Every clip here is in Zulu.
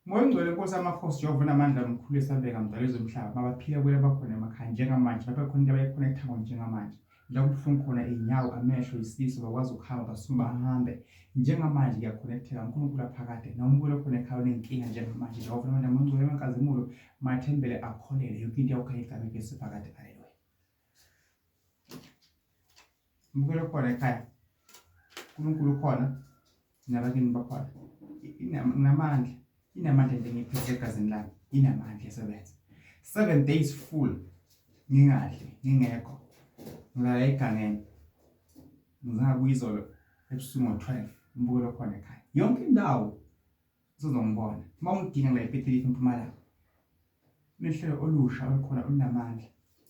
Moya ngcwele Nkosi amakhosi Jehova onamandla omkhulu esabeka mdalo zomhlaba mabaphila kwela bakhona emakhaya njengamanje lapha khona into abayiconnecta ngona njengamanje la kubuhlungu khona iy'nyawo amehlo isisu bakwazi ukuhamba basuke bahambe njengamanje kuyakhonektheka uNkulunkulu aphakade noma umbulo khona ekhaya unenkinga njengamanje Jehova onamandla omngcwele emankazimulo mathembele akholele yonke into yakho igama Jesu phakade haleluya. Umbulo khona ekhaya uNkulunkulu khona nabakini bakhona inamandla into engiphethe egazini lami inamandla esebenza 7 days full ngingadli ngingekho ngilala egangeni ngizabuya izolo ebusuku ngo-12 umbulo khona ekhaya yonke indawo uzongibona uma ungidinga la ePitoli eMpumalanga nehlelo olusha olukhona olunamandla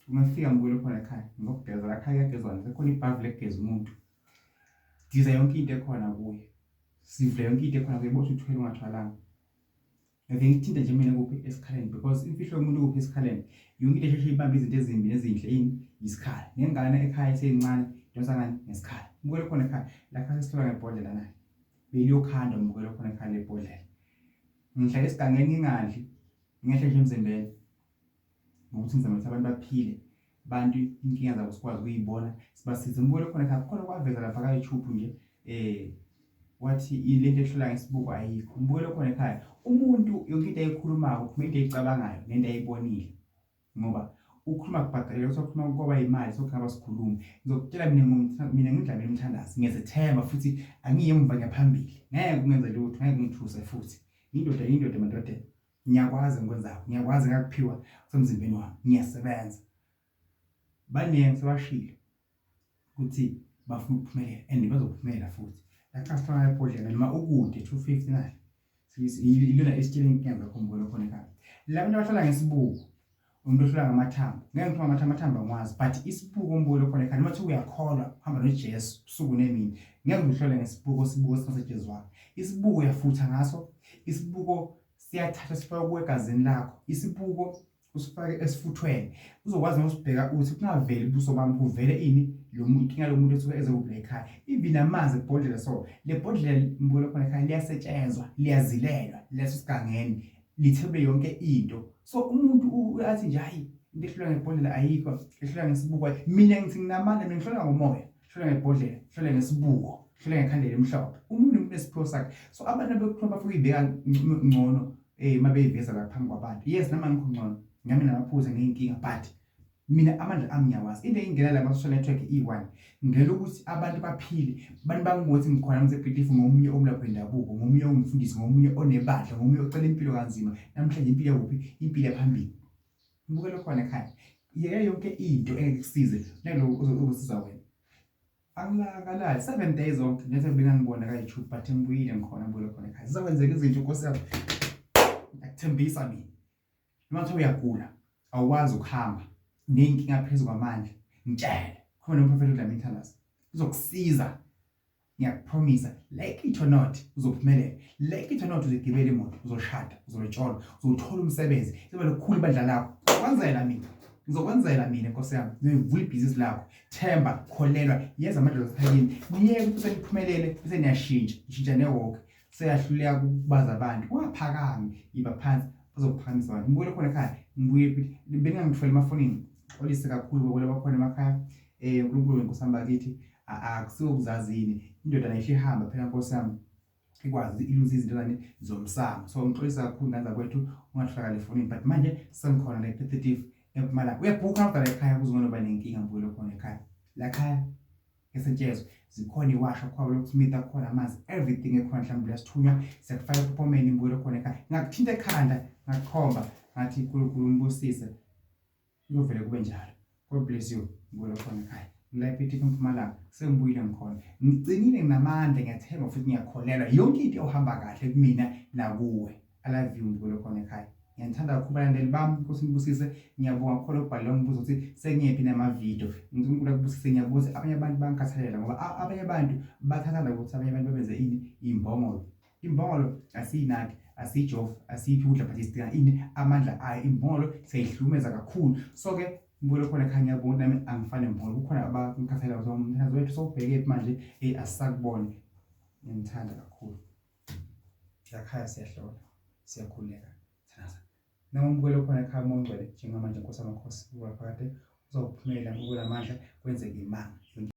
ungafika umbulo khona ekhaya ngokugeza la khaya kuyagezwana sekhona ibhavu legeza umuntu diza yonke into ekhona kuye sivule yonke into ekhona kuye bothi uthwele ungathwalanga ngithinta nje mina kuphi esikhaleni because imfihlo yomuntu kuphi esikhaleni yonke into esheshe ibamba izinto ezimbi nezinhle yini isikhala ngengane ekhaya eseyincane donsangani ngesikhala umbulo khona ekhaya la khaya sihlola ngebhodlela naye beliyokhanda umbulo khona ekhaya lebhodlela ngihlala esigangeni ngingadli ngehle nje emzimbeni ngokuthi ngizama ukuthi abantu baphile abantu inkinga zabo sikwazi ukuyibona sibasize umbulo khona ekhaya khona kwaveza lapha ka YouTube nje wathi ilento ehlola ngesibuko ayikho umbulo khona ekhaya umuntu yonke into ayikhulumayo kuma into ayicabangayo nento ayibonile ngoba ukhuluma kubhaqela usakhuluma ngoba imali sokuhamba sikhuluma ngizokutshela mina ngidlamela umthandazi ngiyazethemba futhi angiyemva ngaphambili ngeke kungenza lutho ngeke ngithuse futhi indoda madoda ngiyakwazi ngikwenzayo ngiyakwazi ngakuphiwa semzimbeni wami ngiyasebenza baningi sebashilo ukuthi bafuna ukuphumelela and bazophumelela futhi akafana ebhodlela noma ukude 259 ilona esitshela inkinga zakho umbulo khona ekhaya labantu abahlala ngesibuko umuntu ohlala ngamathambo ngeke ngithiwa amathambo ngwazi but isibuko umbulo khona ekhaya nomathi uyakholwa hamba noJesu usuku nemini ngeke ngihlole ngesibuko singasetshenziswa isibuko uyafutha ngaso isibuko siyathatha sifaka kuegazini lakho isibuko usifake esifuthweni uzokwazi usibheka uthi kungaveli ubuso bami kuvele ini lo muntu inkinga lo muntu esuke ezokubheka ekhaya even amanzi ebhodlela so le bhodlela umbulo khona ekhaya liyasetshenzwa liyazilelwa lesosigangeni lithebe yonke into so umuntu athi nje hayi into ehlula ngebhodlela ayikho ehlula ngesibuko mina ngithi nginamandla ngihlola ngomoya hlola ngebhodlela hlola ngesibuko hlola ngekhandela emhlophe umuntu unesipho sakhe so abantu abekhuluma bafuna uyibeka ngcono mabeyiveza la phambi kwabantu yes nama ngikho ngcono ngami namaphuzu nginkinga but mina amandla ami ngiyawazi into engena la social network E1 ngela ukuthi abantu baphile abantu bangibothi ngikhona ngisePitoli ngomunye omlapho wendabuko ngomunye umfundisi ngomunye onebandla ngomunye ocela impilo kanzima namhlanje impilo yakuphi impilo yaphambili ngibukele khona ekhaya yeke yonke into engekusize naloko uzosiza wena angilakalali 7 days zonke njengoba bengangibona ka YouTube but ngibuyile ngikhona ngibukele khona ekhaya sizokwenzeka izinto Nkosi yami akuthembisa mina noma uthe uyagula awukwazi ukuhamba nenkinga phezulu kwamandla ngitshela khona umprofeti uDlamini Thandasi uzokusiza ngiyakupromise like it or not uzophumelela like it or not uzogibela imoto uzoshada uzolotsholo uzothola umsebenzi sibe lokukhulu bandla lakho ngizokwenzela mina Nkosi yami ngivula ibhizinisi lakho themba kholelwa yenza amandla esiphakeni niyeke ukuthi niphumelele bese niyashintsha ishintsha newalk seyahluleka ukubaza abantu ungaphakami iba phansi bazokuphakamisa abantu ngibuye khona ekhaya ngibuye bengangithwele emafonini olise kakhulu kwela bakhona emakhaya uNkulunkulu Nkosi yami bakithi akusiwo ukuzazini indoda nayihle ihamba phela Nkosi yami ikwazi iluze izinto zani zomsamo so ngixolisa kakhulu ngandla kwethu ungahlala efonini but manje sengikhona la ePitoli eMpumalanga uyabhuka ngapha la ekhaya kuzongona banenkinga ngibuye khona ekhaya la ekhaya esetshezwe zikhona iwasha khona lokuthimita khona amanzi everything ekhona mhlawumbe lasithunywa siyakufaka ephomeni ngibuye khona ekhaya ngakuthinta ekhanda ngakhomba ngathi uNkulunkulu umbusise kuyovela kube njalo God bless you ngibuye khona ekhaya la ePitoli eMpumalanga sengibuyile ngikhona ngigcinile nginamandla ngiyathemba futhi ngiyakholelwa yonke into ohamba kahle kumina nakuwe I love you ngibuye khona ekhaya ngiyandithanda kakhulu abalandeli bami Nkosi ngibusise ngiyabonga kakhulu ukubhala ngibuza ukuthi sengiyephi namavideo uNkulunkulu akubusise ngiyabuza abanye abantu bangikhathalela ngoba abanye abantu bathathanda ukuthi abanye abantu babenze ini imbongolo asiyinaki asijof asiphi udla but isicina ini amandla ayo imbongolo seyihlumeza kakhulu so ke ngibuye khona ekhaya ngiyabonga nami angifane imbongolo kukhona abangikhathalela ukuthi umthandazo wethu sobheke manje asakubone ngiyamthanda kakhulu ekhaya siyahlola siyakhuleka. Noma umbukelo khona ekhaya mongcwele njengamanje Nkosi amakhosi uwaphakade uzawuphumelela ngokulamandla kwenzeke imanga.